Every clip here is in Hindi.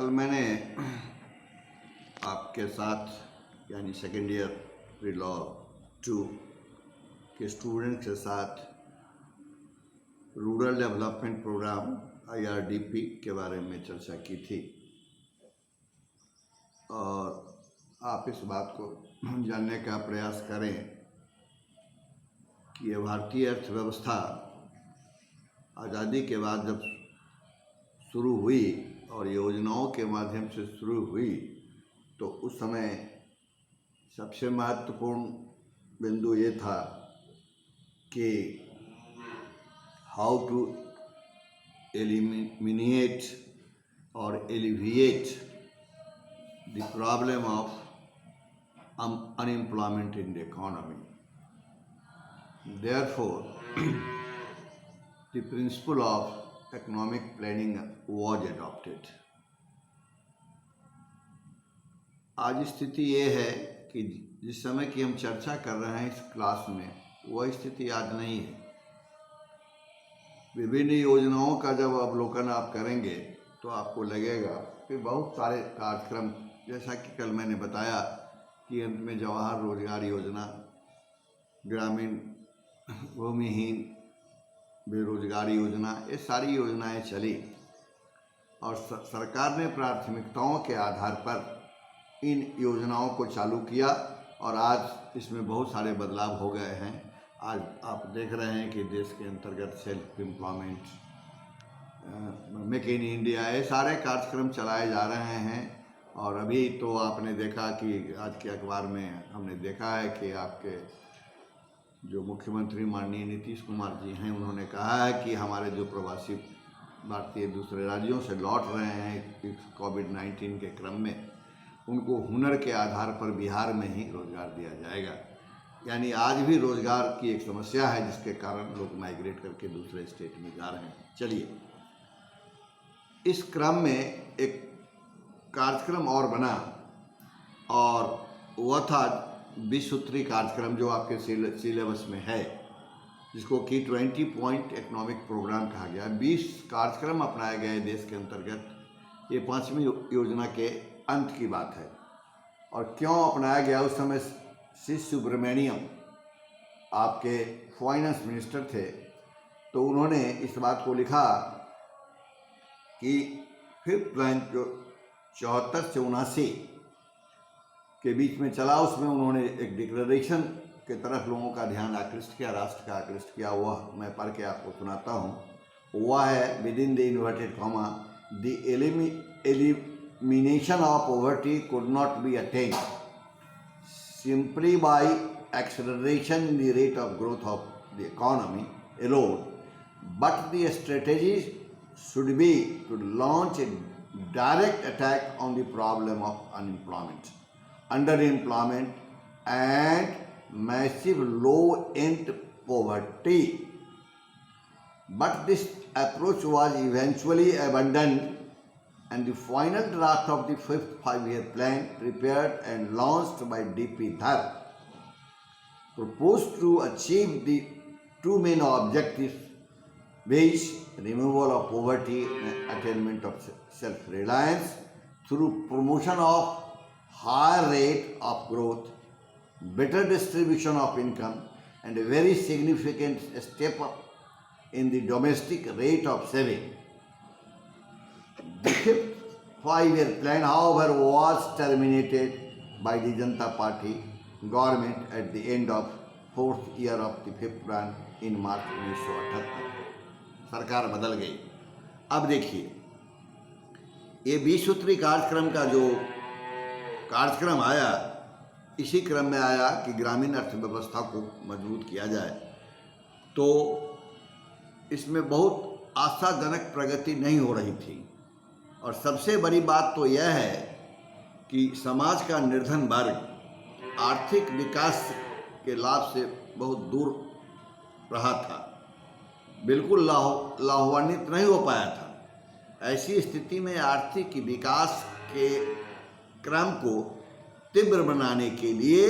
कल मैंने आपके साथ यानी सेकेंड ईयर प्री लॉ 2 के स्टूडेंट के साथ रूरल डेवलपमेंट प्रोग्राम IRDP के बारे में चर्चा की थी और आप इस बात को जानने का प्रयास करें कि ये भारतीय अर्थव्यवस्था आज़ादी के बाद जब शुरू हुई और योजनाओं के माध्यम से शुरू हुई तो उस समय सबसे महत्वपूर्ण बिंदु ये था कि हाउ टू एलिमिनेट और alleviate the problem of unemployment in the economy. Therefore, the principle of economic planning was adopted. आज स्थिति ये है कि जिस समय की हम चर्चा कर रहे हैं इस क्लास में वह स्थिति आज नहीं है। विभिन्न योजनाओं का जब अवलोकन आप करेंगे तो आपको लगेगा कि बहुत सारे कार्यक्रम, जैसा कि कल मैंने बताया कि अंत में जवाहर रोजगार योजना, ग्रामीण भूमिहीन बेरोजगार योजना, ये सारी योजनाएं चली और सरकार ने प्राथमिकताओं के आधार पर इन योजनाओं को चालू किया और आज इसमें बहुत सारे बदलाव हो गए हैं। आज आप देख रहे हैं कि देश के अंतर्गत self employment, make in India, ये सारे कार्यक्रम चलाए जा रहे हैं। और अभी तो आपने देखा कि आज के अखबार में हमने देखा है कि आपके जो मुख्यमंत्री माननीय नीतीश कुमार जी हैं, उन्होंने कहा है कि हमारे जो प्रवासी भारतीय दूसरे राज्यों से लौट रहे हैं कोविड-19 के क्रम में, उनको हुनर के आधार पर बिहार में ही रोज़गार दिया जाएगा। यानी आज भी रोज़गार की एक समस्या है जिसके कारण लोग माइग्रेट करके दूसरे स्टेट में जा रहे हैं। चलिए, इस क्रम में एक कार्यक्रम और बना और वह था 20 सूत्री कार्यक्रम जो आपके सिलेबस में है, जिसको कि 20 पॉइंट इकोनॉमिक प्रोग्राम कहा गया। 20 कार्यक्रम अपनाए गए देश के अंतर्गत। ये 5वीं योजना के अंत की बात है। और क्यों अपनाया गया, उस समय सी सुब्रमण्यम आपके फाइनेंस मिनिस्टर थे, तो उन्होंने इस बात को लिखा कि 5th प्लान जो 74 से 79 के बीच में चला, उसमें उन्होंने एक डिक्लेरेशन के तरफ लोगों का ध्यान आकृष्ट किया, राष्ट्र का आकृष्ट किया। वह मैं पढ़ के आपको सुनाता हूँ। वह है with in the inverted comma, the elimination of poverty could not be attend simply by acceleration in the rate of growth of the economy alone, but the strategy should be to launch a direct attack on the problem of unemployment, underemployment and massive low-end poverty. But this approach was eventually abandoned and the final draft of the 5th five-year plan, prepared and launched by D.P. Dhar, proposed to achieve the two main objectives, which removal of poverty and attainment of self-reliance through promotion of higher rate of growth, better distribution of income, and a very significant step up in the domestic rate of saving. The 5th five-year plan, however, was terminated by the Janata Party government at the end of 4th year of the 5th plan in March 1978. सरकार बदल गई। अब देखिए, ये 20 सूत्री कार्यक्रम का जो कार्यक्रम आया, इसी क्रम में आया कि ग्रामीण अर्थव्यवस्था को मजबूत किया जाए। तो इसमें बहुत आशाजनक प्रगति नहीं हो रही थी और सबसे बड़ी बात तो यह है कि समाज का निर्धन वर्ग आर्थिक विकास के लाभ से बहुत दूर रहा था, बिल्कुल लाभान्वित नहीं हो पाया था। ऐसी स्थिति में आर्थिक विकास के क्रम को तीव्र बनाने के लिए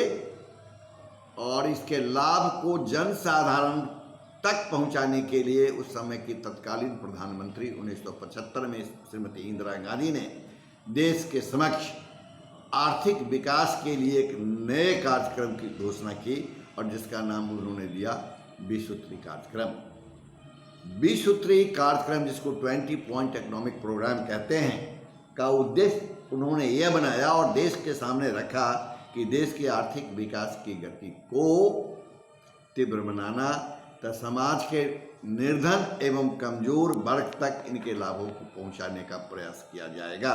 और इसके लाभ को जन साधारण तक पहुंचाने के लिए उस समय की तत्कालीन प्रधानमंत्री 1975 में श्रीमती इंदिरा गांधी ने देश के समक्ष आर्थिक विकास के लिए एक नए कार्यक्रम की घोषणा की और जिसका नाम उन्होंने दिया 20 सूत्री कार्यक्रम। 20 सूत्री कार्यक्रम, जिसको 20 पॉइंट इकोनॉमिक प्रोग्राम कहते हैं, का उद्देश्य उन्होंने यह बनाया और देश के सामने रखा कि देश के आर्थिक विकास की गति को तीव्र बनाना तथा समाज के निर्धन एवं कमजोर वर्ग तक इनके लाभों को पहुंचाने का प्रयास किया जाएगा।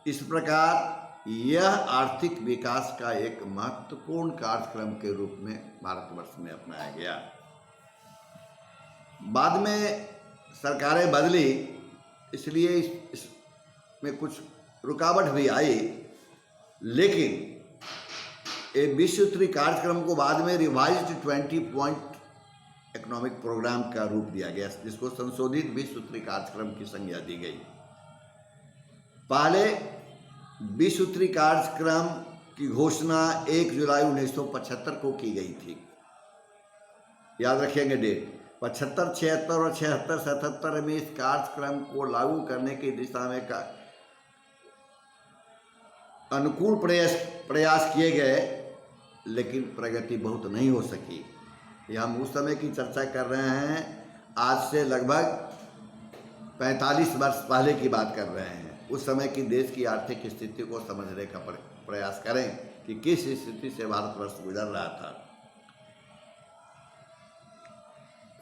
इस प्रकार यह आर्थिक विकास का एक महत्वपूर्ण कार्यक्रम के रूप में भारतवर्ष में अपनाया गया। बाद में सरकारें बदली, इसलिए इसमें कुछ रुकावट भी आई, लेकिन ये 20 सूत्री कार्यक्रम को बाद में रिवाइज्ड 20 पॉइंट इकोनॉमिक प्रोग्राम का रूप दिया गया, जिसको संशोधित 20 सूत्री कार्यक्रम की संज्ञा दी गई। पहले 20 सूत्री कार्यक्रम की घोषणा 1 जुलाई 1975 को की गई थी। याद रखेंगे डेट, 75, 76 और 76, 77 में इस कार्यक्रम को लागू करने की दिशा में अनुकूल प्रयास किए गए, लेकिन प्रगति बहुत नहीं हो सकी। ये हम उस समय की चर्चा कर रहे हैं, आज से लगभग 45 वर्ष पहले की बात कर रहे हैं। उस समय की देश की आर्थिक स्थिति को समझने का प्रयास करें कि किस स्थिति से भारतवर्ष गुजर रहा था।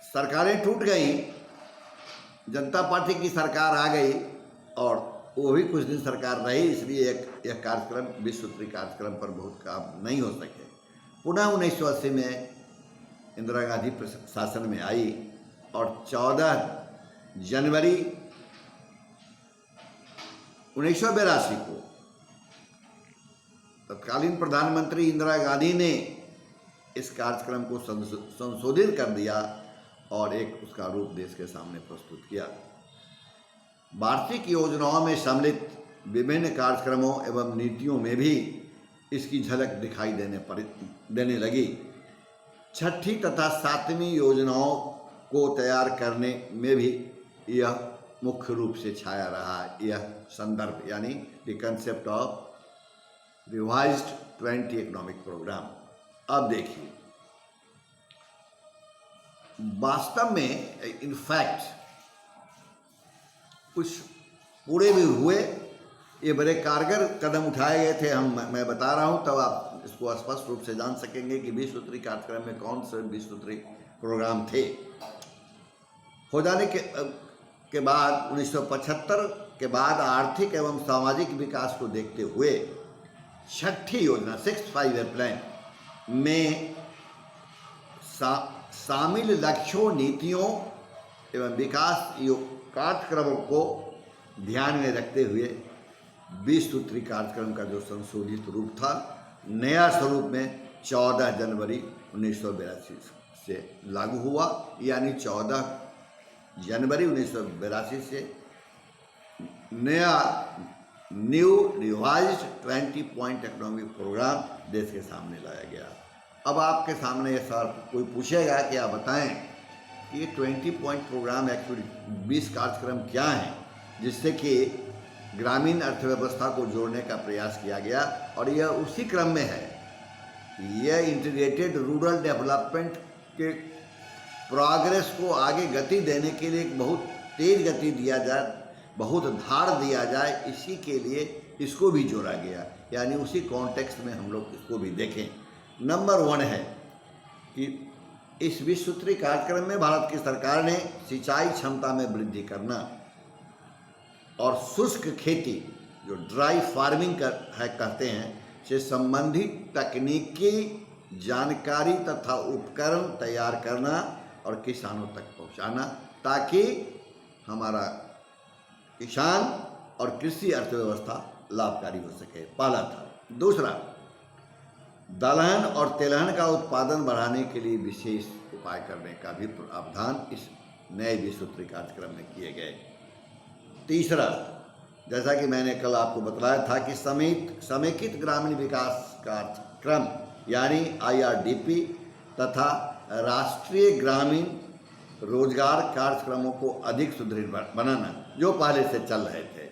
सरकारें टूट गई, जनता पार्टी की सरकार आ गई और वो भी कुछ दिन सरकार रही, इसलिए यह कार्यक्रम 20 सूत्री कार्यक्रम पर बहुत काम नहीं हो सके। पुनः 1980 में इंदिरा गांधी शासन में आई और 14 जनवरी 1982 को तत्कालीन प्रधानमंत्री इंदिरा गांधी ने इस कार्यक्रम को संशोधित कर दिया और एक उसका रूप देश के सामने प्रस्तुत किया। वार्षिक योजनाओं में सम्मिलित विभिन्न कार्यक्रमों एवं नीतियों में भी इसकी झलक दिखाई देने लगी। छठी तथा 7वीं योजनाओं को तैयार करने में भी यह मुख्य रूप से छाया रहा। यह संदर्भ यानी the concept of revised 20 economic programme. अब देखिए, वास्तव में इनफैक्ट कुछ पूरे भी हुए, ये बड़े कारगर कदम उठाए गए थे। मैं बता रहा हूँ, तब आप इसको स्पष्ट रूप से जान सकेंगे कि 20 सूत्री कार्यक्रम में कौन से 20 सूत्री प्रोग्राम थे। हो जाने के बाद 1975 के बाद आर्थिक एवं सामाजिक विकास को देखते हुए छठी योजना 6th 5-year प्लान में शामिल लक्ष्यों, नीतियों एवं विकास कार्यक्रमों को ध्यान में रखते हुए 20 सूत्री कार्यक्रम का जो संशोधित रूप था, नया स्वरूप में 14 जनवरी 1982 से लागू हुआ। यानी 14 जनवरी 1982 से नया new revised 20 point economic programme देश के सामने लाया गया। अब आपके सामने ये सवाल कोई पूछेगा कि आप बताएं कि ये 20 पॉइंट प्रोग्राम एक्चुअली 20 कार्यक्रम क्या हैं, जिससे कि ग्रामीण अर्थव्यवस्था को जोड़ने का प्रयास किया गया। और यह उसी क्रम में है। यह इंटीग्रेटेड रूरल डेवलपमेंट के प्रोग्रेस को आगे गति देने के लिए एक बहुत तेज गति दिया जाए, बहुत धार दिया जाए, इसी के लिए इसको भी जोड़ा गया। यानी उसी कॉन्टेक्स्ट में हम लोग इसको भी देखें। नंबर 1 है कि इस 20 सूत्री कार्यक्रम में भारत की सरकार ने सिंचाई क्षमता में वृद्धि करना और शुष्क खेती, जो ड्राई फार्मिंग कहते हैं, से संबंधित तकनीकी जानकारी तथा उपकरण तैयार करना और किसानों तक पहुंचाना, ताकि हमारा किसान और कृषि अर्थव्यवस्था लाभकारी हो सके। पहला था। दूसरा, दलहन और तेलहन का उत्पादन बढ़ाने के लिए विशेष उपाय करने का भी प्रावधान इस नए 20 सूत्री कार्यक्रम में किए गए। तीसरा, जैसा कि मैंने कल आपको बताया था कि समेकित ग्रामीण विकास कार्यक्रम यानी IRDP तथा राष्ट्रीय ग्रामीण रोजगार कार्यक्रमों को अधिक सुदृढ़ बनाना, जो पहले से चल रहे थे।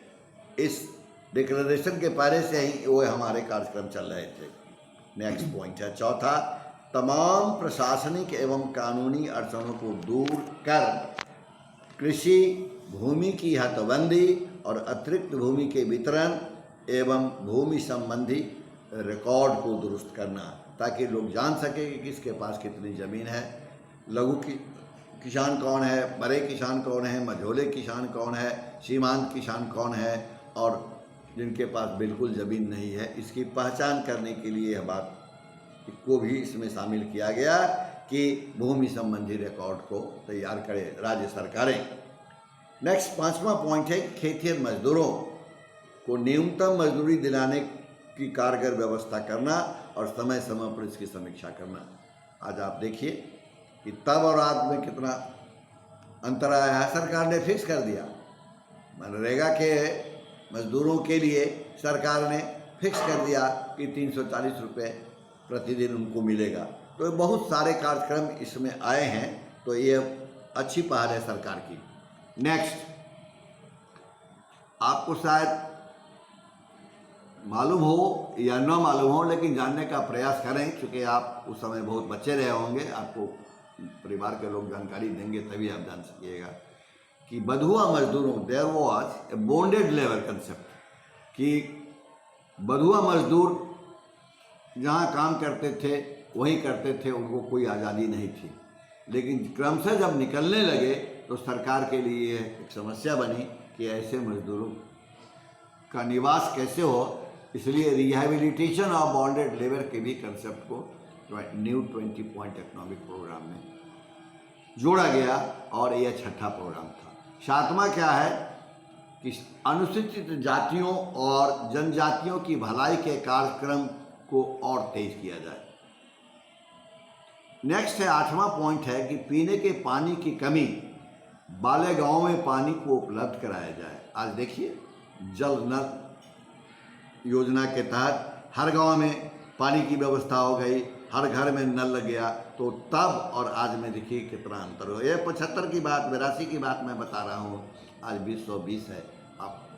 इस डिक्लेरेशन के पहले से ही वो हमारे कार्यक्रम चल रहे थे। नेक्स्ट पॉइंट है चौथा, तमाम प्रशासनिक एवं कानूनी अड़चनों को दूर कर कृषि भूमि की हदबंदी और अतिरिक्त भूमि के वितरण एवं भूमि संबंधी रिकॉर्ड को दुरुस्त करना, ताकि लोग जान सके कि किसके पास कितनी ज़मीन है, लघु किसान कौन है, बड़े किसान कौन है, मझोले किसान कौन है, सीमांत किसान कौन है, और जिनके पास बिल्कुल ज़मीन नहीं है, इसकी पहचान करने के लिए यह बात को भी इसमें शामिल किया गया कि भूमि संबंधी रिकॉर्ड को तैयार करें राज्य सरकारें। नेक्स्ट 5वां पॉइंट है खेतिहर मजदूरों को न्यूनतम मजदूरी दिलाने की कारगर व्यवस्था करना और समय समय पर इसकी समीक्षा करना। आज आप देखिए कि तब और आज में कितना अंतर आया है। सरकार ने फिक्स कर दिया, मनरेगा के मजदूरों के लिए सरकार ने फिक्स कर दिया कि 340 रुपये प्रतिदिन उनको मिलेगा। तो बहुत सारे कार्यक्रम इसमें आए हैं, तो ये अच्छी पहल है सरकार की। नेक्स्ट, आपको शायद मालूम हो या न मालूम हो, लेकिन जानने का प्रयास करें, क्योंकि आप उस समय बहुत बच्चे रहे होंगे, आपको परिवार के लोग जानकारी देंगे तभी आप जान सकिएगा कि बधुआ मजदूरों, there was a bonded labour concept, कि बधुआ मजदूर जहाँ काम करते थे वहीं करते थे, उनको कोई आज़ादी नहीं थी। लेकिन क्रमशः जब निकलने लगे तो सरकार के लिए एक समस्या बनी कि ऐसे मजदूरों का निवास कैसे हो, इसलिए रिहैबिलिटेशन ऑफ बॉन्डेड लेबर के भी कंसेप्ट को न्यू 20 पॉइंट इकोनॉमिक प्रोग्राम में जोड़ा गया, और यह छठा प्रोग्राम था। 7वां क्या है कि अनुसूचित जातियों और जनजातियों की भलाई के कार्यक्रम को और तेज किया जाए। नेक्स्ट है 8वां पॉइंट है कि पीने के पानी की कमी वाले गांवों में पानी को उपलब्ध कराया जाए। आज देखिए जल नल योजना के तहत हर गांव में पानी की व्यवस्था हो गई, हर घर में नल लग गया, तो तब और आज में देखिए कितना अंतर हो। ये 75 की बात, 82 की बात मैं बता रहा हूँ, आज 2020 है। आप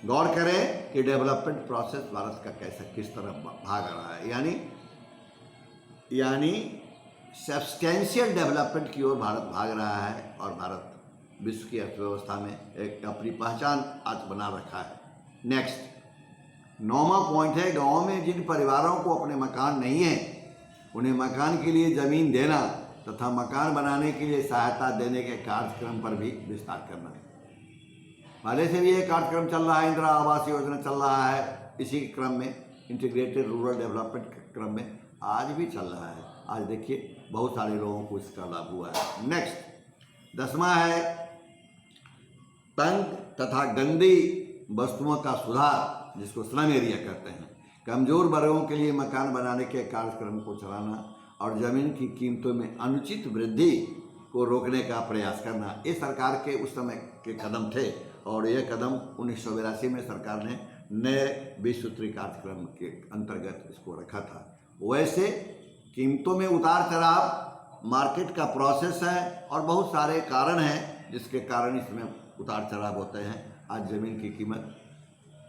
गौर करें कि डेवलपमेंट प्रोसेस भारत का कैसा किस तरह भाग रहा है, यानी सब्सटेंशियल डेवलपमेंट की ओर भारत भाग रहा है, और भारत विश्व की अर्थव्यवस्था में एक अपनी पहचान आज बना रखा है। नेक्स्ट 9वां पॉइंट है गाँव में जिन परिवारों को अपने मकान नहीं है उन्हें मकान के लिए ज़मीन देना तथा मकान बनाने के लिए सहायता देने के कार्यक्रम पर भी विस्तार करना। पहले से भी ये कार्यक्रम चल रहा है, इंदिरा आवास योजना चल रहा है, इसी क्रम में इंटीग्रेटेड रूरल डेवलपमेंट के क्रम में आज भी चल रहा है। आज देखिए बहुत सारे लोगों को इसका लाभ हुआ है। नेक्स्ट 10वां है तंग तथा गंदी वस्तुओं का सुधार, जिसको स्लम एरिया कहते हैं। कमज़ोर वर्गों के लिए मकान बनाने के कार्यक्रम को चलाना और ज़मीन की कीमतों में अनुचित वृद्धि को रोकने का प्रयास करना, ये सरकार के उस समय के कदम थे, और ये कदम 1982 में सरकार ने नए 20 सूत्री कार्यक्रम के अंतर्गत इसको रखा था। वैसे कीमतों में उतार चढ़ाव मार्केट का प्रोसेस है, और बहुत सारे कारण हैं जिसके कारण इसमें उतार चढ़ाव होते हैं। आज ज़मीन की कीमत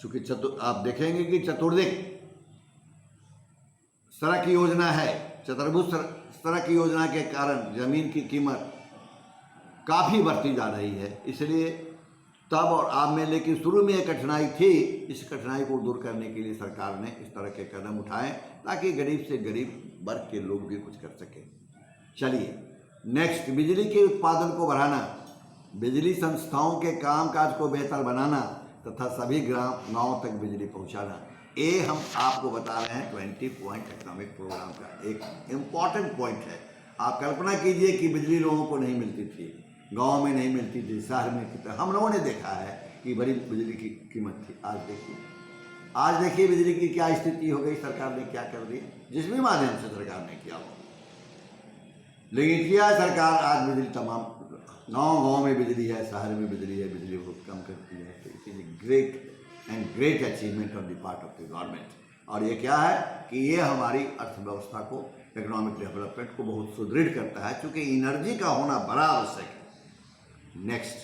चूँकि आप देखेंगे कि चतुर्दिक सड़क योजना है, चतुर्भुज सड़क योजना के कारण ज़मीन की कीमत काफ़ी बढ़ती जा रही है। इसलिए तब और अब में, लेकिन शुरू में एक कठिनाई थी, इस कठिनाई को दूर करने के लिए सरकार ने इस तरह के कदम उठाए ताकि गरीब से गरीब वर्ग के लोग भी कुछ कर सकें। चलिए नेक्स्ट, बिजली के उत्पादन को बढ़ाना, बिजली संस्थाओं के कामकाज को बेहतर बनाना तथा सभी गाँव तक बिजली पहुंचाना, ये हम आपको बता रहे हैं 20 पॉइंट इकोनॉमिक प्रोग्राम का एक इम्पॉर्टेंट पॉइंट है। आप कल्पना कीजिए कि बिजली लोगों को नहीं मिलती थी, गांव में नहीं मिलती थी, शहर में कितना हम लोगों ने देखा है कि बड़ी बिजली की कीमत थी। आज देखिए बिजली की क्या स्थिति हो गई, सरकार ने क्या कर दिया, जिस भी माध्यम से सरकार ने किया हो, लेकिन किया सरकार आज बिजली तमाम गाँव में बिजली है, शहर में बिजली है, बिजली बहुत कम करती है। तो it is great achievement on the part of the government. और ये क्या है कि ये हमारी अर्थव्यवस्था को, इकोनॉमिक डेवलपमेंट को बहुत सुदृढ़ करता है, क्योंकि एनर्जी का होना बड़ा आवश्यक है। नेक्स्ट,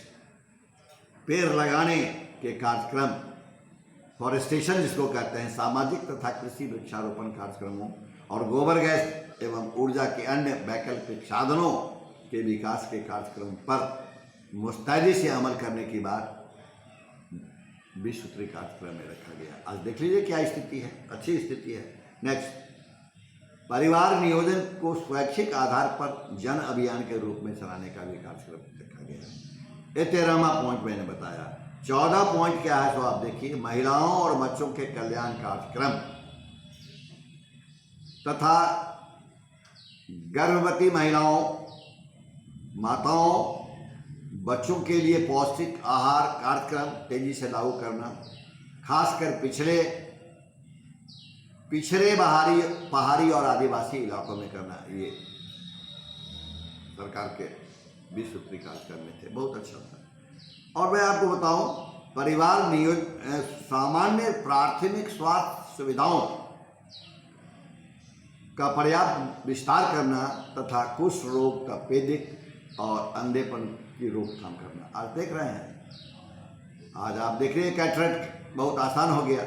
पेड़ लगाने के कार्यक्रम फॉरेस्टेशन जिसको कहते हैं, सामाजिक तथा कृषि वृक्षारोपण कार्यक्रमों और गोबर गैस एवं ऊर्जा के अन्य वैकल्पिक साधनों के विकास के कार्यक्रम पर मुस्तैदी से अमल करने की बात विश्व सूत्री कार्यक्रम में रखा गया। आज देख लीजिए क्या स्थिति है, अच्छी स्थिति है। नेक्स्ट, परिवार नियोजन को स्वैच्छिक आधार पर जन अभियान के रूप में चलाने का भी कार्यक्रम रखा गया। ये 13वां पॉइंट मैंने बताया। 14 पॉइंट क्या है, तो आप देखिए, महिलाओं और बच्चों के कल्याण कार्यक्रम तथा गर्भवती महिलाओं, माताओं, बच्चों के लिए पौष्टिक आहार कार्यक्रम तेजी से लागू करना, खासकर पिछड़े पहाड़ी और आदिवासी इलाकों में करना, ये सरकार के विश्व सूत्री कार्यक्रम में थे, बहुत अच्छा था। और मैं आपको बताऊं, परिवार नियोजन, सामान्य प्राथमिक स्वास्थ्य सुविधाओं का पर्याप्त विस्तार करना तथा कुष्ठ रोग, तपेदिक और अंधेपन की रोकथाम करना। आज देख रहे हैं, आज आप देख रहे हैं कैटरेक्ट बहुत आसान हो गया।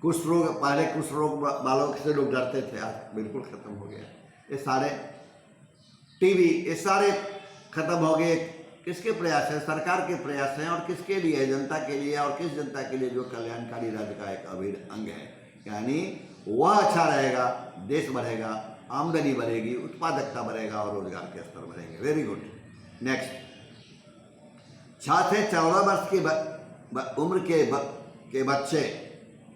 कुष्ठ रोग, पहले कुष्ठ रोग वालों से लोग डरते थे, आज बिल्कुल खत्म हो गया। ये सारे टीबी, ये सारे खत्म हो गए। किसके प्रयास है? सरकार के प्रयास हैं। और किसके लिए? जनता के लिए। और किस जनता के लिए? जो कल्याणकारी राज्य का एक अभिन्न अंग है। यानी वह अच्छा रहेगा, देश बढ़ेगा, आमदनी बढ़ेगी, उत्पादकता बढ़ेगा और रोजगार के स्तर बढ़ेंगे। Very good. नेक्स्ट, 6 से 14 वर्ष की उम्र के बच्चे,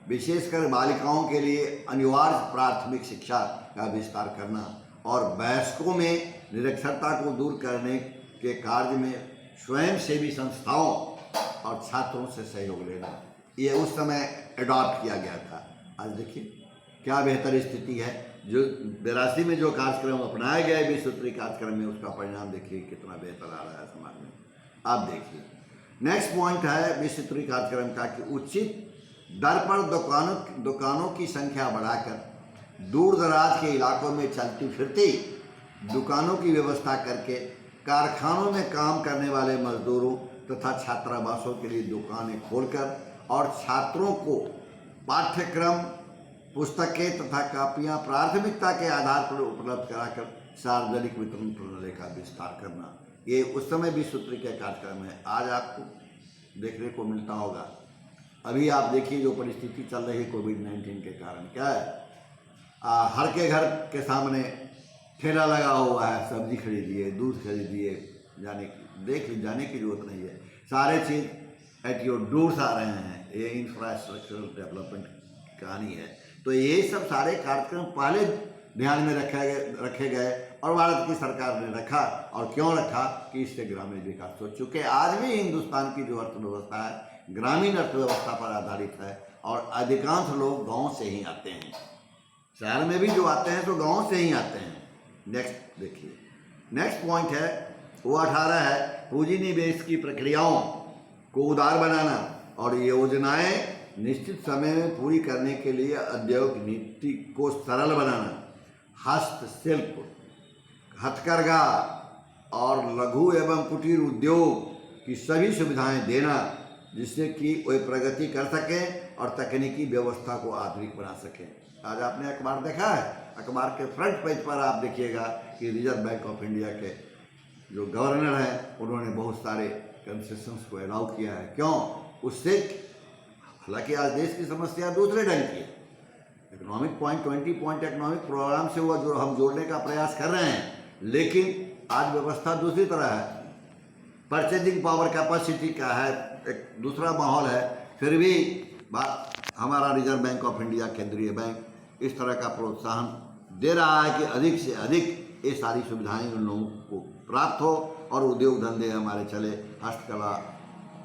विशेषकर बालिकाओं के लिए अनिवार्य प्राथमिक शिक्षा का विस्तार करना और वयस्कों में निरक्षरता को दूर करने के कार्य में स्वयंसेवी संस्थाओं और छात्रों से सहयोग लेना, ये उस समय एडॉप्ट किया गया था। आज देखिए क्या बेहतर स्थिति है। जो 82 में जो कार्यक्रम अपनाया गया है विश्व सूत्री कार्यक्रम में, उसका परिणाम देखिए कितना बेहतर आ रहा है समाज में। आप देखिए नेक्स्ट पॉइंट है विश्व सूत्री कार्यक्रम का कि उचित दर पर दुकानों की संख्या बढ़ाकर दूर दराज के इलाकों में चलती फिरती दुकानों की व्यवस्था करके कारखानों में काम करने वाले मजदूरों तथा छात्रावासों के लिए दुकानें खोलकर और छात्रों को पाठ्यक्रम, पुस्तकें तथा कापियां प्राथमिकता के आधार पर उपलब्ध कराकर सार्वजनिक वितरण प्रणाली का विस्तार करना, ये उस समय विश्व सूत्री के कार्यक्रम है। आज आपको देखने को मिलता होगा। अभी आप देखिए जो परिस्थिति चल रही है कोविड-19 के कारण, क्या है, हर के घर के सामने ठेला लगा हुआ है, सब्जी खरीदिए, दूध खरीदिए, जाने की जरूरत नहीं है। सारे चीज़ एट योर डोर्स आ रहे हैं। ये इंफ्रास्ट्रक्चरल डेवलपमेंट की कहानी है। तो ये सब सारे कार्यक्रम पहले ध्यान में रखे गए और भारत की सरकार ने रखा। और क्यों रखा? कि इससे ग्रामीण विकास हो चुके। आज भी हिंदुस्तान की जो अर्थव्यवस्था है ग्रामीण अर्थव्यवस्था पर आधारित है और अधिकांश लोग गाँव से ही आते हैं। शहर में भी जो आते हैं तो गाँव से ही आते हैं। नेक्स्ट देखिए, नेक्स्ट पॉइंट है वो 18 है, पूंजी निवेश की प्रक्रियाओं को उदार बनाना और योजनाएं निश्चित समय में पूरी करने के लिए उद्योग नीति को सरल बनाना, हस्तशिल्प, हथकरघा और लघु एवं कुटीर उद्योग की सभी सुविधाएं देना जिससे कि वे प्रगति कर सकें और तकनीकी व्यवस्था को आधुनिक बना सकें। आज आपने अखबार देखा है, अखबार के फ्रंट पेज पर आप देखिएगा कि रिजर्व बैंक ऑफ इंडिया के जो गवर्नर हैं उन्होंने बहुत सारे कंसेशंस को अलाउ किया है। क्यों? उससे, हालांकि आज देश की समस्या दूसरे ढंग की है। Economic point 20 point economic programme से वो जो हम जोड़ने का प्रयास कर रहे हैं, लेकिन आज व्यवस्था दूसरी तरह है। परचेजिंग पावर कैपेसिटी का है, एक दूसरा माहौल है। फिर भी हमारा रिजर्व बैंक ऑफ इंडिया, केंद्रीय बैंक, इस तरह का प्रोत्साहन दे रहा है कि अधिक से अधिक ये सारी सुविधाएं उन लोगों को प्राप्त हो और उद्योग धंधे हमारे चले, हस्तकला,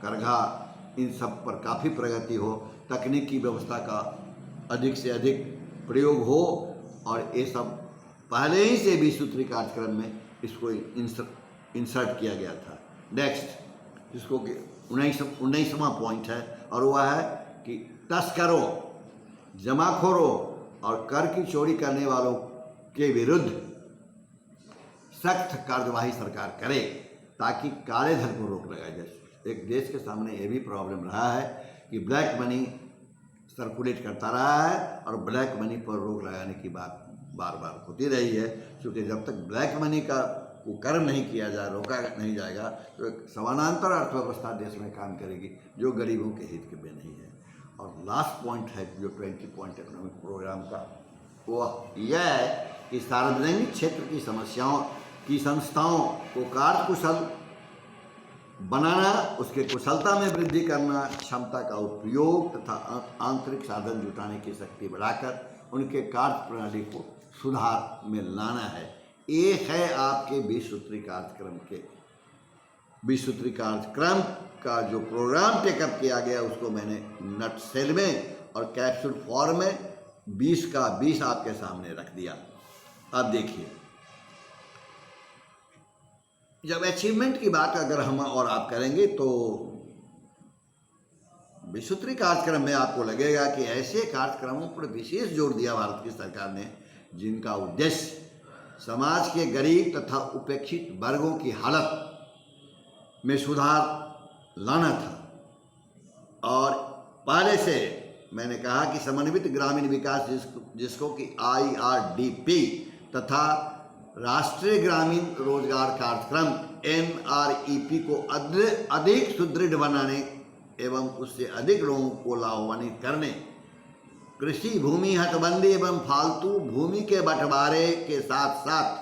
करघा, इन सब पर काफ़ी प्रगति हो, तकनीक की व्यवस्था का अधिक से अधिक प्रयोग हो। और ये सब पहले ही से विश्व सूत्री कार्यक्रम में इसको इंसर्ट किया गया था। नेक्स्ट, जिसको कि 19वां पॉइंट है और वह है कि तस्करों, जमाखोरों और कर की चोरी करने वालों के विरुद्ध सख्त कार्यवाही सरकार करे ताकि काले धन को रोक लगाया जाए। एक देश के सामने ये भी प्रॉब्लम रहा है कि ब्लैक मनी सर्कुलेट करता रहा है और ब्लैक मनी पर रोक लगाने की बात बार बार होती रही है, क्योंकि जब तक ब्लैक मनी का को कर्म नहीं किया जाए, रोका नहीं जाएगा, तो एक समानांतर अर्थव्यवस्था देश में काम करेगी जो गरीबों के हित के में नहीं है। और लास्ट पॉइंट है जो 20 पॉइंट इकोनॉमिक प्रोग्राम का, वह यह है कि सार्वजनिक क्षेत्र की समस्याओं की संस्थाओं को कार्यकुशल बनाना, उसके कुशलता में वृद्धि करना, क्षमता का उपयोग तथा आंतरिक साधन जुटाने की शक्ति बढ़ाकर उनके कार्य प्रणाली को सुधार में लाना है। एक है आपके 20 सूत्री कार्यक्रम के 20 सूत्री कार्यक्रम का जो प्रोग्राम टेकअप किया गया, उसको मैंने नट सेल में और कैप्सूल फॉर्म में 20 का 20 आपके सामने रख दिया। अब देखिए, जब अचीवमेंट की बात अगर हम और आप करेंगे तो 20 सूत्री कार्यक्रम में आपको लगेगा कि ऐसे कार्यक्रमों पर विशेष जोर दिया भारत की सरकार ने जिनका उद्देश्य समाज के गरीब तथा उपेक्षित वर्गों की हालत में सुधार लाना था। और पहले से मैंने कहा कि समन्वित ग्रामीण विकास जिसको कि IRDP तथा राष्ट्रीय ग्रामीण रोजगार कार्यक्रम NREP को अधिक सुदृढ़ बनाने एवं उससे अधिक लोगों को लाभान्वित करने, कृषि भूमि हटबंदी एवं फालतू भूमि के बंटवारे के साथ साथ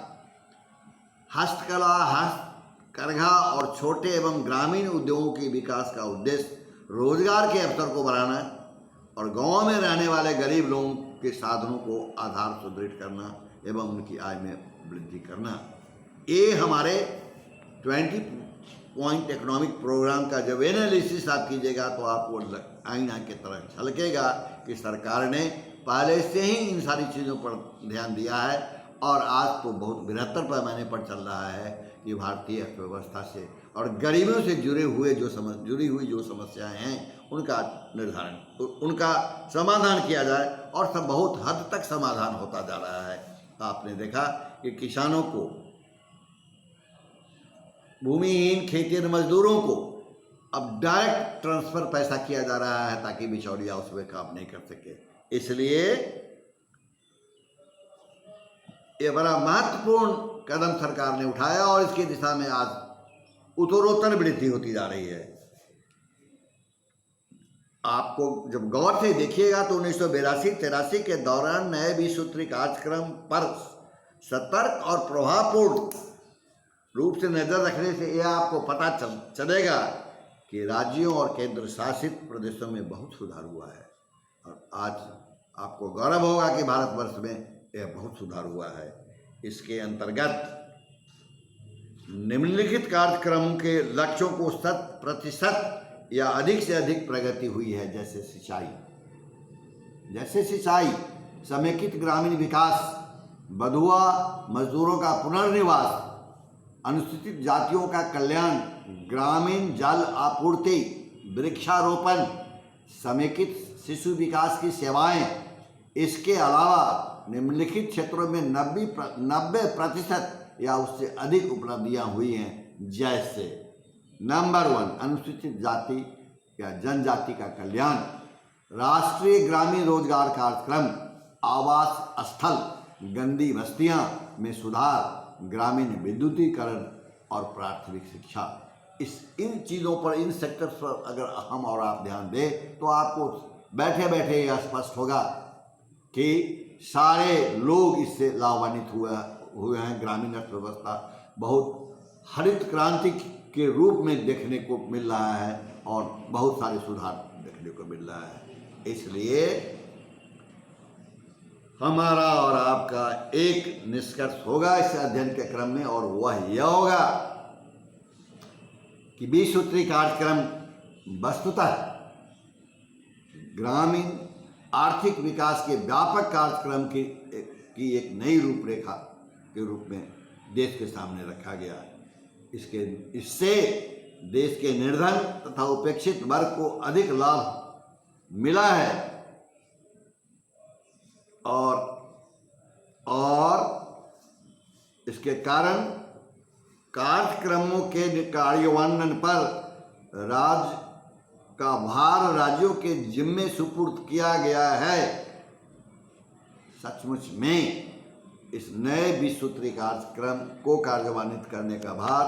हस्तकला, हस्तकरघा और छोटे एवं ग्रामीण उद्योगों के विकास का उद्देश्य रोजगार के अवसर को बढ़ाना और गांवों में रहने वाले गरीब लोगों के साधनों को आधार सुदृढ़ करना एवं उनकी आय में वृद्धि करना। ये हमारे 20 पॉइंट इकोनॉमिक प्रोग्राम का जब एनालिसिस आप कीजिएगा तो आपको आईना की तरह झलकेगा कि सरकार ने पहले से ही इन सारी चीज़ों पर ध्यान दिया है और आज तो बहुत बेहतर पैमाने पर चल रहा है कि भारतीय अर्थव्यवस्था से और गरीबों से जुड़ी हुई जो समस्याएं हैं उनका निर्धारण, उनका समाधान किया जाए और सब बहुत हद तक समाधान होता जा रहा है। आपने देखा कि किसानों को, भूमिहीन खेतिहर मजदूरों को अब डायरेक्ट ट्रांसफर पैसा किया जा रहा है ताकि बिचौलिया उसमें काम नहीं कर सके। इसलिए ये बड़ा महत्वपूर्ण कदम सरकार ने उठाया और इसकी दिशा में आज उत्तरोत्तर वृद्धि होती जा रही है। आपको जब गौर से देखिएगा तो 1982-83 के दौरान नए 20 सूत्री कार्यक्रम पर सतर्क और प्रभावपूर्ण रूप से नजर रखने से यह आपको पता चलेगा कि राज्यों और केंद्र शासित प्रदेशों में बहुत सुधार हुआ है। और आज आपको गौरव होगा कि भारतवर्ष में यह बहुत सुधार हुआ है। इसके अंतर्गत निम्नलिखित कार्यक्रमों के लक्ष्यों को 100% या अधिक से अधिक प्रगति हुई है, जैसे सिंचाई, समेकित ग्रामीण विकास, बंधुआ मजदूरों का पुनर्निवास, अनुसूचित जातियों का कल्याण, ग्रामीण जल आपूर्ति, वृक्षारोपण, समेकित शिशु विकास की सेवाएं। इसके अलावा निम्नलिखित क्षेत्रों में 90% या उससे अधिक उपलब्धियां हुई हैं, जैसे नंबर 1 अनुसूचित जाति या जनजाति का कल्याण, राष्ट्रीय ग्रामीण रोजगार कार्यक्रम, आवास स्थल, गंदी बस्तियां में सुधार, ग्रामीण विद्युतीकरण और प्राथमिक शिक्षा। इन चीज़ों पर, इन सेक्टर्स पर अगर हम और आप ध्यान दें तो आपको बैठे बैठे यह स्पष्ट होगा कि सारे लोग इससे लाभान्वित हुए हैं। ग्रामीण अर्थव्यवस्था बहुत हरित क्रांति के रूप में देखने को मिल रहा है और बहुत सारे सुधार देखने को मिल रहा है। इसलिए हमारा और आपका एक निष्कर्ष होगा इस अध्ययन के क्रम में, और वह यह होगा कि 20 सूत्री कार्यक्रम वस्तुतः ग्रामीण आर्थिक विकास के व्यापक कार्यक्रम की एक नई रूपरेखा के रूप में देश के सामने रखा गया। इससे देश के निर्धन तथा उपेक्षित वर्ग को अधिक लाभ मिला है और इसके कारण कार्यक्रमों के कार्यान्वयन पर राज्य का भार राज्यों के जिम्मे सुपुर्द किया गया है। सचमुच में इस नए 20 सूत्री कार्यक्रम को कार्यान्वित करने का भार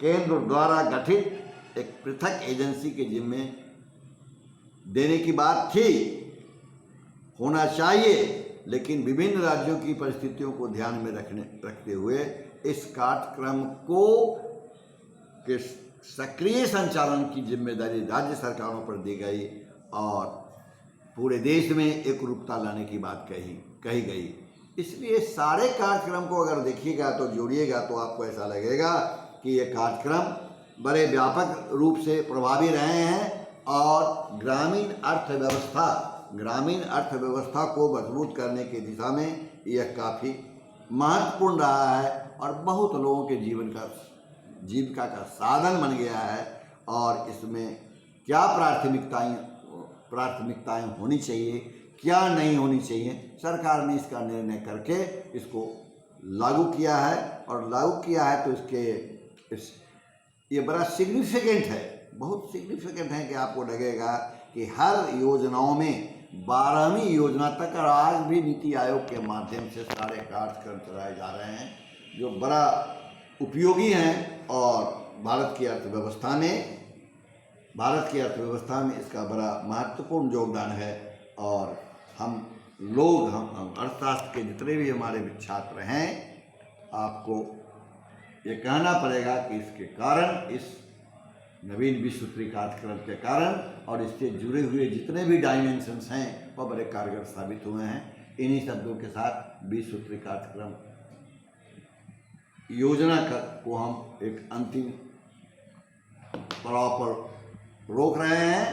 केंद्र द्वारा गठित एक पृथक एजेंसी के जिम्मे देने की बात थी, होना चाहिए, लेकिन विभिन्न राज्यों की परिस्थितियों को ध्यान में रखते हुए इस कार्यक्रम को के सक्रिय संचालन की जिम्मेदारी राज्य सरकारों पर दी गई और पूरे देश में एकरूपता लाने की बात कही गई। इसलिए सारे कार्यक्रम को अगर देखिएगा तो जोड़िएगा तो आपको ऐसा लगेगा कि ये कार्यक्रम बड़े व्यापक रूप से प्रभावी रहे हैं और ग्रामीण अर्थव्यवस्था को मजबूत करने की दिशा में यह काफ़ी महत्वपूर्ण रहा है और बहुत लोगों के जीविका का साधन बन गया है। और इसमें क्या प्राथमिकताएं होनी चाहिए, क्या नहीं होनी चाहिए, सरकार ने इसका निर्णय करके इसको लागू किया है। और लागू किया है तो ये बड़ा सिग्निफिकेंट है, बहुत सिग्निफिकेंट है कि आपको लगेगा कि हर योजनाओं में 12वीं योजना तक और आज भी नीति आयोग के माध्यम से सारे कार्यक्रम चलाए जा रहे हैं जो बड़ा उपयोगी हैं और भारत की अर्थव्यवस्था में इसका बड़ा महत्वपूर्ण योगदान है। और हम अर्थशास्त्र के जितने भी हमारे छात्र हैं, आपको ये कहना पड़ेगा कि इसके कारण, इस नवीन 20 सूत्री कार्यक्रम के कारण और इससे जुड़े हुए जितने भी डायमेंशंस हैं वह बड़े कारगर साबित हुए हैं। इन्हीं शब्दों के साथ 20 सूत्री कार्यक्रम योजना को हम एक अंतिम पड़ाव पर रोक रहे हैं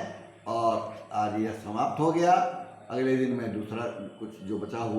और आज यह समाप्त हो गया। अगले दिन मैं दूसरा कुछ जो बचा हुआ